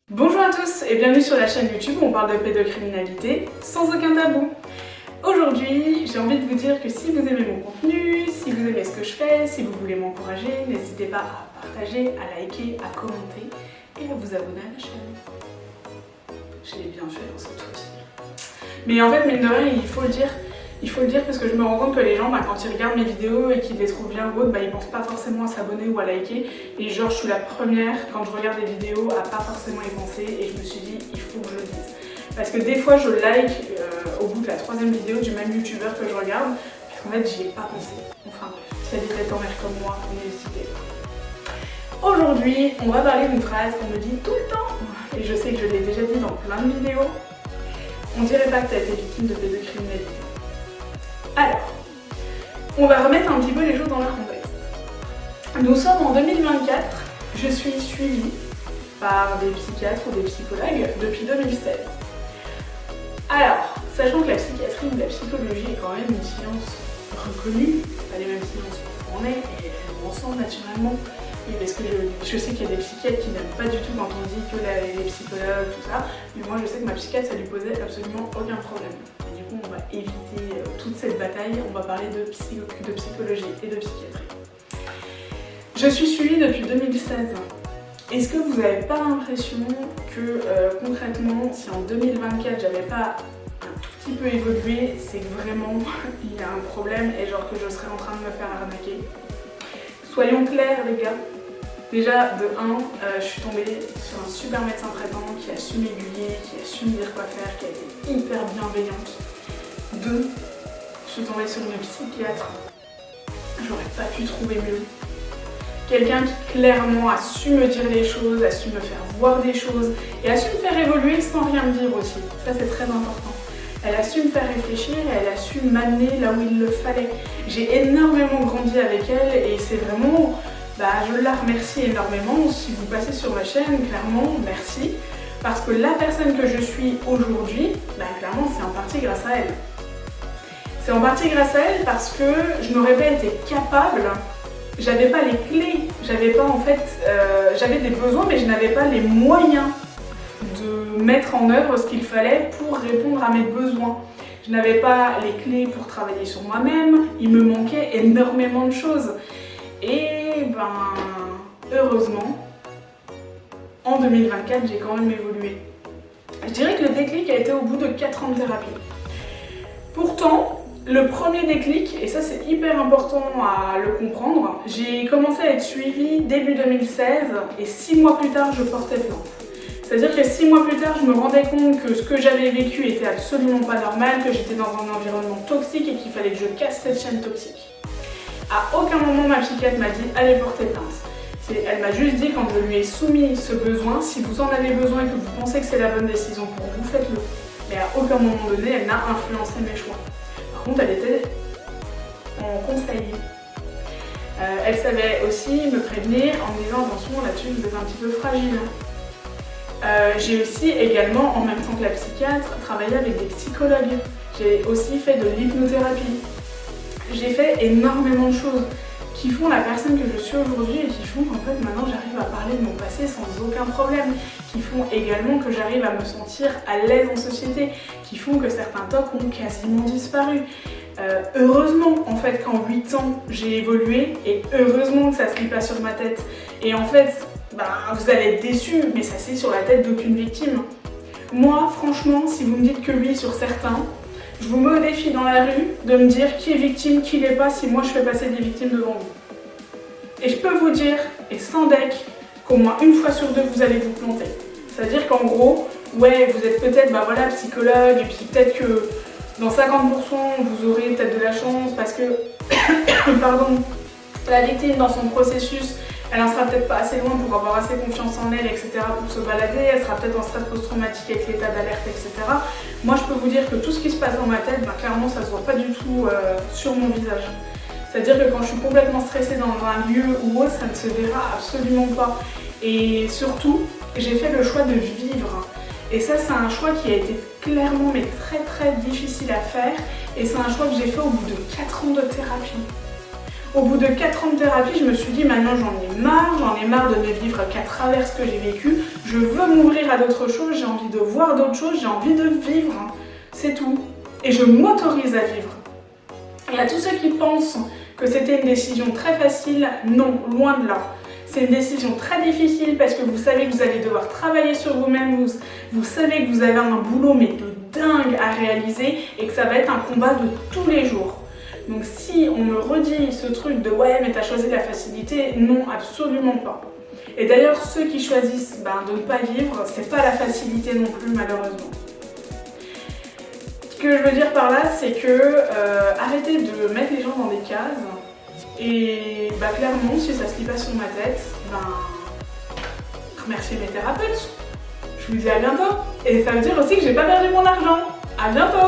Bonjour à tous et bienvenue sur la chaîne YouTube où on parle de pédocriminalité sans aucun tabou. Aujourd'hui, j'ai envie de vous dire que si vous aimez mon contenu, si vous aimez ce que je fais, si vous voulez m'encourager, n'hésitez pas à partager, à liker, à commenter et à vous abonner à la chaîne. Je l'ai bien fait, c'est tout aussi. Mais en fait, mine de rien, il faut le dire parce que je me rends compte que les gens, quand ils regardent mes vidéos et qu'ils les trouvent bien ou autres, ils pensent pas forcément à s'abonner ou à liker. Et genre, je suis la première, quand je regarde des vidéos, à pas forcément y penser. Et je me suis dit, il faut que je le dise. Parce que des fois, je like au bout de la 3e vidéo du même youtubeur que je regarde, puisqu'en fait, j'y ai pas pensé. Enfin bref, si elle est en mère comme moi, n'hésitez pas. Aujourd'hui, on va parler d'une phrase qu'on me dit tout le temps, et je sais que je l'ai déjà dit dans plein de vidéos. On dirait pas que tu as été victime de pédocriminalité. Alors, on va remettre un petit peu les choses dans leur contexte. Nous sommes en 2024, je suis suivie par des psychiatres ou des psychologues depuis 2016. Alors, sachant que la psychiatrie ou la psychologie est quand même une science reconnue, c'est pas les mêmes sciences qu'on est, et elles vont ensemble naturellement. Et parce que je sais qu'il y a des psychiatres qui n'aiment pas du tout quand on dit que les psychologues, tout ça, mais moi je sais que ma psychiatre ça lui posait absolument aucun problème. Et du coup on va éviter toute cette bataille, on va parler de psychologie et de psychiatrie. Je suis suivie depuis 2016. Est-ce que vous n'avez pas l'impression que concrètement, si en 2024 j'avais pas un tout petit peu évolué, c'est que vraiment il y a un problème et genre que je serais en train de me faire arnaquer? Soyons clairs les gars. Déjà de 1, je suis tombée sur un super médecin traitant qui a su m'aiguiller, qui a su me dire quoi faire, qui a été hyper bienveillante. 2, je suis tombée sur une psychiatre. J'aurais pas pu trouver mieux. Quelqu'un qui clairement a su me dire les choses, a su me faire voir des choses et a su me faire évoluer sans rien me dire aussi. Ça c'est très important. Elle a su me faire réfléchir et elle a su m'amener là où il le fallait. J'ai énormément grandi avec elle et c'est vraiment... je la remercie énormément. Si vous passez sur ma chaîne, clairement, merci. Parce que la personne que je suis aujourd'hui, clairement c'est en partie grâce à elle. C'est en partie grâce à elle parce que je n'aurais pas été capable... J'avais pas les clés, j'avais pas j'avais des besoins mais je n'avais pas les moyens de mettre en œuvre ce qu'il fallait pour répondre à mes besoins. Je n'avais pas les clés pour travailler sur moi-même, il me manquait énormément de choses. Et heureusement, en 2024 j'ai quand même évolué. Je dirais que le déclic a été au bout de 4 ans de thérapie. Pourtant, le premier déclic, et ça c'est hyper important à le comprendre, j'ai commencé à être suivie début 2016 et 6 mois plus tard je portais plainte. C'est-à-dire que 6 mois plus tard je me rendais compte que ce que j'avais vécu était absolument pas normal, que j'étais dans un environnement toxique et qu'il fallait que je casse cette chaîne toxique. À aucun moment ma psychiatre m'a dit allez porter plainte. Elle m'a juste dit quand je lui ai soumis ce besoin, si vous en avez besoin et que vous pensez que c'est la bonne décision pour vous, faites-le. Mais à aucun moment donné elle n'a influencé mes choix. Par contre, elle était en conseil. Elle savait aussi me prévenir en me disant attention là-dessus vous êtes un petit peu fragile. J'ai aussi également, en même temps que la psychiatre, travaillé avec des psychologues. J'ai aussi fait de l'hypnothérapie. J'ai fait énormément de choses qui font la personne que je suis aujourd'hui et qui font qu'en fait maintenant j'arrive à parler de mon passé sans aucun problème, qui font également que j'arrive à me sentir à l'aise en société, qui font que certains tocs ont quasiment disparu. Heureusement en fait qu'en 8 ans j'ai évolué et heureusement que ça se lit pas sur ma tête. Et en fait, vous allez être déçus, mais ça c'est sur la tête d'aucune victime. Moi franchement, si vous me dites que oui sur certains, je vous mets au défi dans la rue de me dire qui est victime, qui l'est pas, si moi je fais passer des victimes devant vous. Et je peux vous dire, et sans deck, qu'au moins une fois sur 2 vous allez vous planter. C'est-à-dire qu'en gros, ouais, vous êtes peut-être psychologue, et puis peut-être que dans 50% vous aurez peut-être de la chance parce que pardon, la victime dans son processus, elle en sera peut-être pas assez loin pour avoir assez confiance en elle, etc. pour se balader, elle sera peut-être en stress post-traumatique avec l'état d'alerte, etc. Moi je peux vous dire que tout ce qui se passe dans ma tête, clairement ça se voit pas du tout sur mon visage. C'est-à-dire que quand je suis complètement stressée dans un lieu ou autre, ça ne se verra absolument pas. Et surtout, j'ai fait le choix de vivre. Et ça, c'est un choix qui a été clairement mais très difficile à faire. Et c'est un choix que j'ai fait au bout de 4 ans de thérapie. Au bout de 4 ans de thérapie, je me suis dit maintenant j'en ai marre de ne vivre qu'à travers ce que j'ai vécu. Je veux m'ouvrir à d'autres choses, j'ai envie de voir d'autres choses, j'ai envie de vivre. C'est tout. Et je m'autorise à vivre. Et à tous ceux qui pensent que c'était une décision très facile, non, loin de là. C'est une décision très difficile parce que vous savez que vous allez devoir travailler sur vous-même, vous savez que vous avez un boulot mais de dingue à réaliser et que ça va être un combat de tous les jours. Donc si on me redit ce truc de ouais mais t'as choisi la facilité, non, absolument pas. Et d'ailleurs ceux qui choisissent de ne pas vivre, c'est pas la facilité non plus malheureusement. Ce que je veux dire par là, c'est que arrêtez de mettre les gens dans des cases. Et clairement, si ça se lit pas sur ma tête, remerciez mes thérapeutes. Je vous dis à bientôt. Et ça veut dire aussi que j'ai pas perdu mon argent. À bientôt.